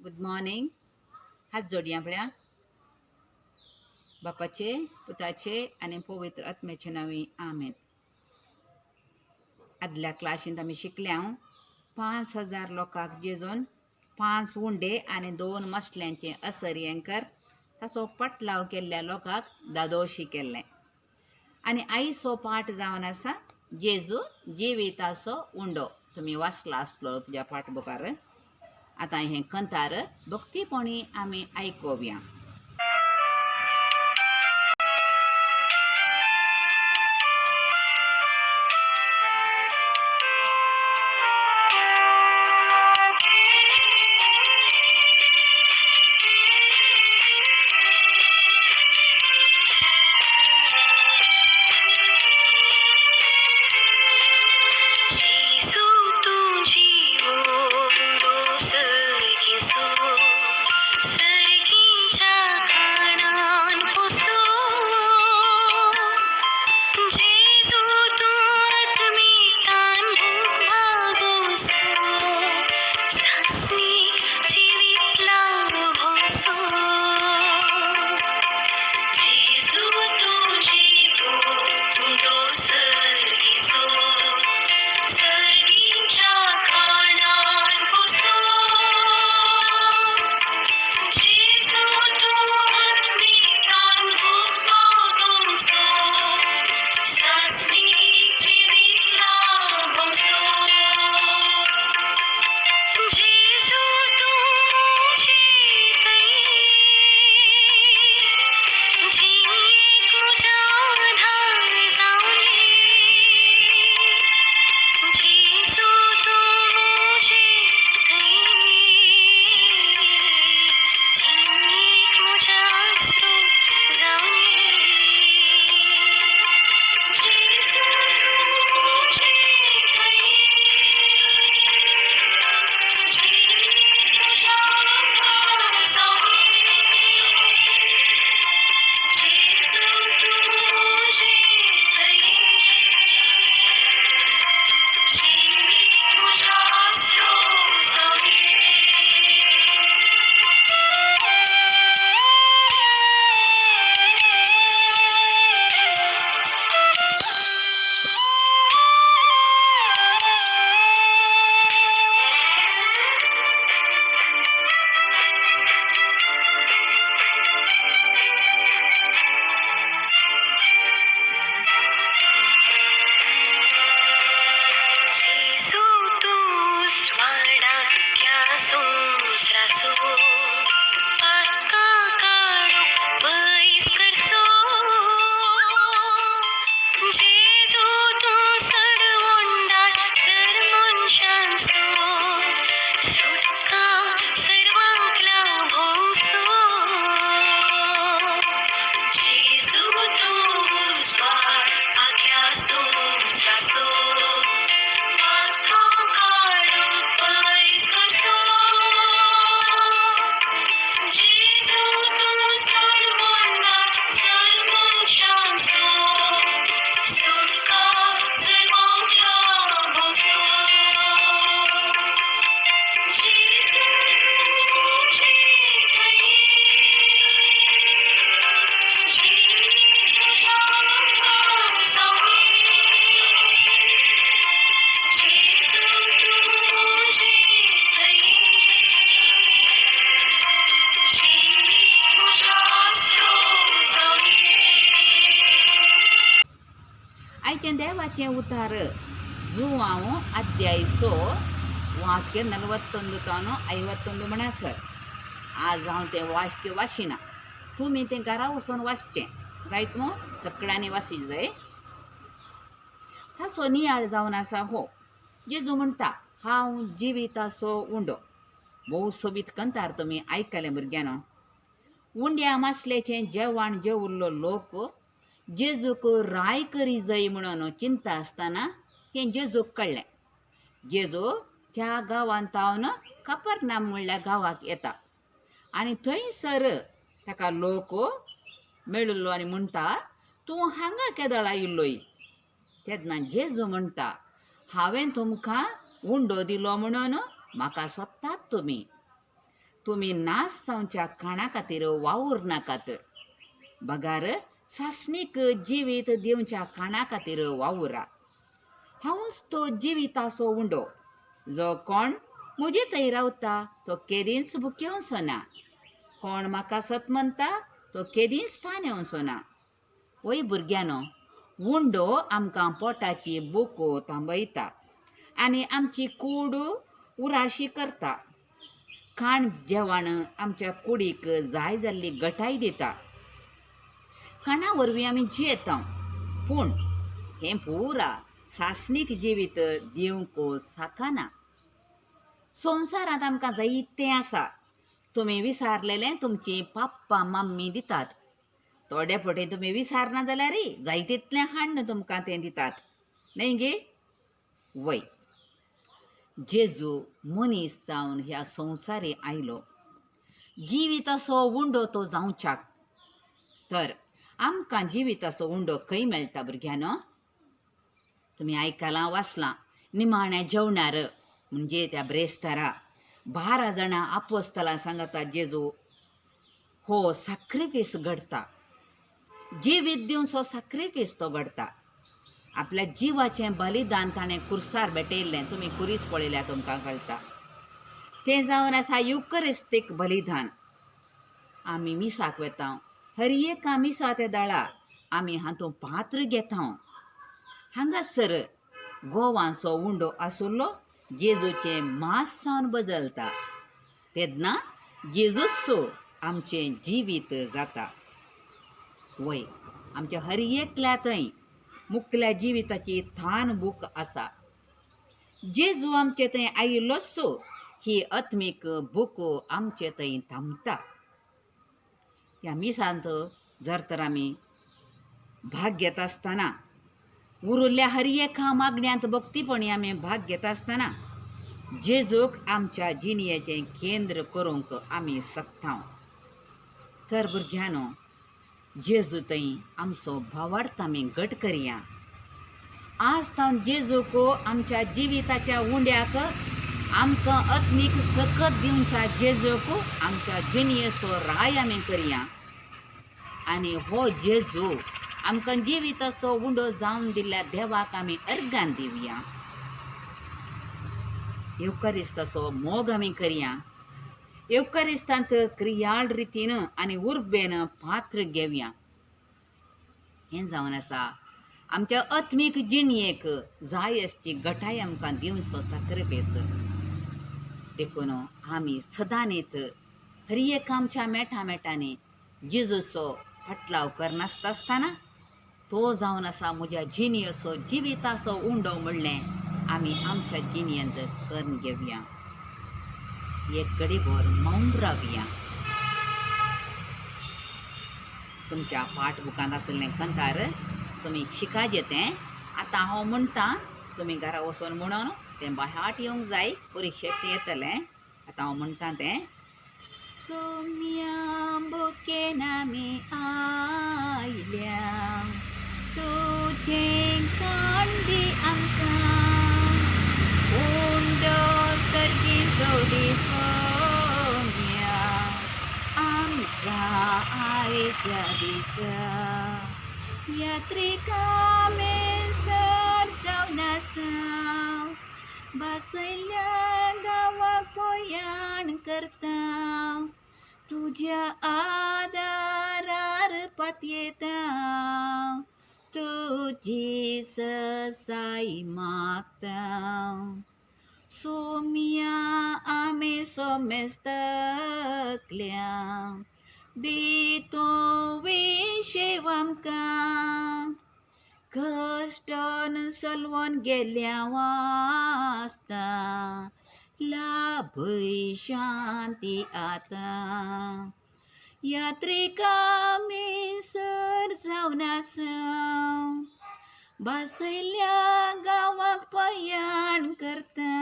Good morning. हात जोडया आपल्या बापाचे, पुताचे आणि पवित्र आत्म्याचे नावे आमेन. आदल्या क्लासीत आम्ही शिकल्या 5,000 लोकांक जेजून 5 उंडे आणि 2 मसल्यांचे असरयंकर ताचो पटलाव केल्ल्या लोकांक दादोशी केल्लें. आणि आयचो पाठ जावन आसा जेजू जिविताचो उंडो. तुम्ही वाचला आसलो तुज्या पाठबुकार. आता हे कंतार भक्तीपणी आम्ही आयकोवया. आयचे देवाचे उतार जुवांव अध्याय 6 वाक्य 41 तानो 51 म्हणासर. आज हांव तें वाक्य वाचिना. तुमी तें घरा वचून वाचचें जायत मो सगळ्यांनी वाची जाय. ताचो नियाळ जावन आसा हो. जेजू म्हणटा हांव जिविताचो उंडो. भोव सोबीत कंतार तुमी आयकले भुरग्यानो. उंड्या मासलेचें जेवण जेवल्लो लोक जेजूक राय करी जाय म्हणून चिंता आसतना हें जेजूक कळ्ळें. जेजू त्या गांवांत तावन कफरनाहूम म्हणल्या गांवाक येता आनी थंयसर ताका लोक मेळिल्लो आनी म्हणटा तूं हांगा केदळ आयिल्लोय. तेन्ना जेजू म्हणटा हांवें तुमकां उंडो दिलो म्हणून म्हाका सोदतात तुमी. तुम्ही नास जावच्या काणा खातीर वावूर नाकात. बगार सासणीक जिवीत दिवच्या काणा खातीर वावुरा. हांवूच तो जिविताचो उंडो. जो कोण म्हजे थंय रावता तो केदींच भुकेवचो ना. कोण म्हाका सत म्हणटा तो केदींच थान येवचो ना. वय भुरग्यानो, उंडो आमकां पोटाची भूक थांबयता आनी आमची कूड उराशी करता. खाण जेवण आमच्या कुडीक जाय जाल्ली घटाय दिता. खाणा वरवीं आमी जियेता, पूण हें पुरा सासणीक जिवीत दिवंक साकाना. संवसारांत आमकां जायतें आसा. तुमी विसारलेलें तुमची पाप्पा मम्मी दितात. थोडे फावटी तुमी विसारना जाल्यार जाय तितलें हाडून तुमकां तें दितात, न्हय गे? वय, जेजू मनीस जावन ह्या संवसारी आयलो जिविताचो उंडो तो जावच्याक. तर आमकां जिविताचो उंडो खंय मेळटा भुरग्यानो? तुमी आयकलां वाचलां निमाण्या जेवणार म्हणजे त्या ब्रेस्तारा 12 जाणां आपोस्तलां सांगता जेजू हो सॅक्रिफीस घडता. जिवीत दिवचो सॅक्रिफीस तो घडता. आपल्या जिवाचें बलिदान ताणें कुर्सार भेटयल्लें. तुमी कुरीस पळयल्यार तुमकां कळटा. तें जावन आसा युकरिस्तीक बलिदान. आमी मिसाक वेता, हर एका मिसा ते दाळा आमी हातूंत पात्र घेता. हांगासर गोवांचो उंडो आसुल्लो जेजूचें मांस जावन बदलता. तेन्ना जेजूच आमचें जिवीत जाता. वय, आमच्या हर एकल्या थंय मुखल्या जिविताची थान भूक आसा. जेजू आमचे थंय आयिल्लोच ही आत्मीक भूक आमचे थंय थांबता. ह्या मिसांत जर तर आमी भाग घेता आसतना उरिल्ल्या हर एका मागण्यांत भक्तीपणी आमी भाग घेता आसतना जेजूक आमच्या जिणयेचें केंद्र करूंक आमी शकता. तर भुरग्यानो, जेजू थंय आमचो भावार्थ आमी घट करया. आज तावन जेजूक आमच्या जिविताच्या उंड्याक आमकां आत्मीक सकत दिवच्या जेजूक आमच्या जिणयेचो राय आमी करया. आनी हो जेजू आमकां जिविताचो उंडो जावन दिल्ल्या देवाक आमी अर्गान दिवया. युकरिस्ताचो मोग आमी करया. युकरिस्तांत क्रियाळ रितीन आनी उर्बेन पात्र घेवया. हें जावन आसा आमच्या आत्मीक जिणयेक जाय आसची घटाय आमकां दिवचो सॅक्रिफीस. देखून आमी सदांच हर एक आमच्या मेटांनी जेजूचो फाटलाव करनासता आसतना तो जावन आसा म्हज्या जिणयेचो जिविताचो उंडो म्हणलें आमी आमच्या जिणयेंत करून घेवया. एक घडीभर मौन रावया. तुमच्या पाठबुकांत आसलें कंठार तुमी शिकाजें तें आतां हांव म्हणटा, तुमी घरा वचून म्हणून तें बाहाट येवंक जाय. परिक्षेक तें येतलें. आतां हांव म्हणटा तें. सोम्या बुकेन आमी आयल्या, तुजें काण दी आमकां, उंडो सर्गीचो दी सोम्या आमकां आयच्या दिसा. यात्रिका मेसर जावन आसा, बसयल्या गांवाक पोयाण करता, तुज्या आदारार पातयेता, तुजी ससाय मागता. सोम्या आमी सोमेस्ताकल्या, दी तूं विशेव आमकां, कश्टान सलवोन गेल्या वाचता, लाभय शांती आतां. यात्रिका मेसर जावन आसा, बसयल्या गांवाक पयाण करता,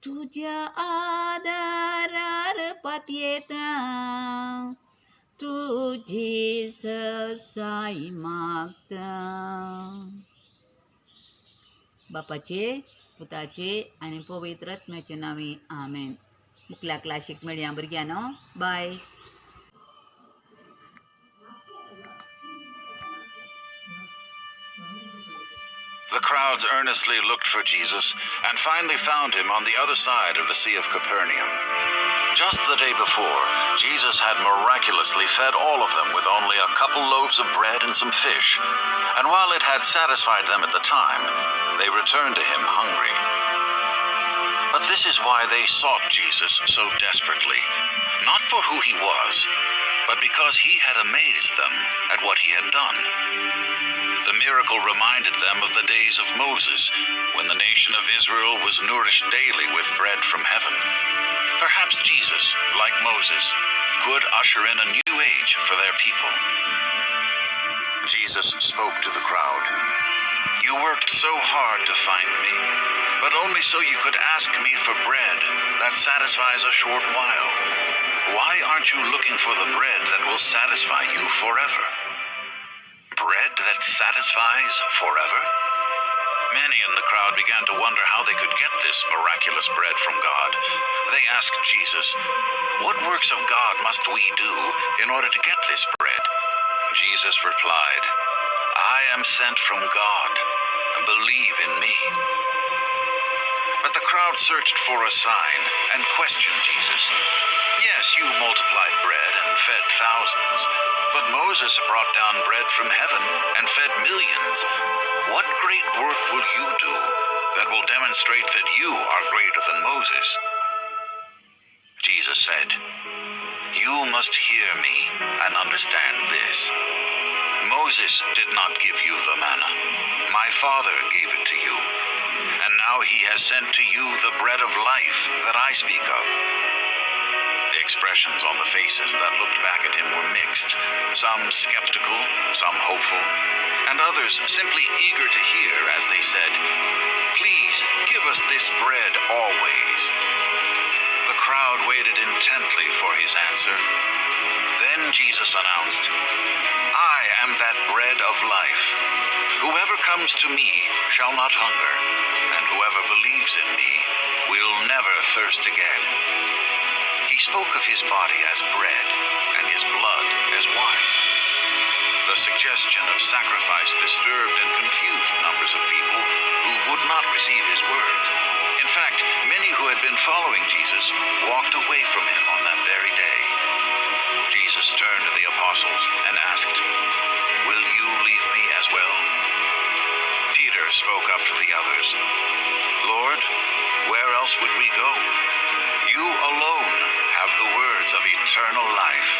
तुज्या आदारार पातयेता, तुजी ससाय मागता. बापाचे, पुताचे आनी पवित्र आत्म्याचे नांवे आमेन. मुखल्या क्लासीक मेळया भुरग्यानो. Bye. The crowds earnestly looked for Jesus and finally found him on the other side of the Sea of Capernaum. Just the day before, Jesus had miraculously fed all of them with only a couple loaves of bread and some fish, and while it had satisfied them at the time, they returned to him hungry. But this is why they sought Jesus so desperately, not for who he was, but because he had amazed them at what he had done. The miracle reminded them of the days of Moses, when the nation of Israel was nourished daily with bread from heaven. Perhaps Jesus, like Moses, could usher in a new age for their people. Jesus spoke to the crowd. "You worked so hard to find me, but only so you could ask me for bread that satisfies a short while. Why aren't you looking for the bread that will satisfy you forever?" Bread that satisfies forever? Many in the crowd began to wonder how they could get this miraculous bread from God. They asked Jesus, "What works of God must we do in order to get this bread?" Jesus replied, "I am sent from God. Believe in me." But the crowd searched for a sign and questioned Jesus. "Yes, you multiplied bread and fed thousands, but Moses brought down bread from heaven and fed millions. What great work will you do that will demonstrate that you are greater than Moses?" Jesus said, "You must hear me and understand this. Moses did not give you the manna. My Father gave it to you. And now he has sent to you the bread of life that I speak of." The expressions on the faces that looked back at him were mixed, some skeptical, some hopeful, and others simply eager to hear as they said, "Please give us this bread always." The crowd waited intently for his answer. Then Jesus announced, "I am that bread of life. Whoever comes to me shall not hunger, and whoever believes in me will never thirst again." He spoke of his body as bread and his blood as wine. The suggestion of sacrifice disturbed and confused numbers of people who would not receive his words. In fact, many who had been following Jesus walked away from him on that very day. Jesus turned to the apostles and asked, "Will you leave me as well?" Peter spoke up for the others. "Lord, where else would we go? You alone have the words of eternal life."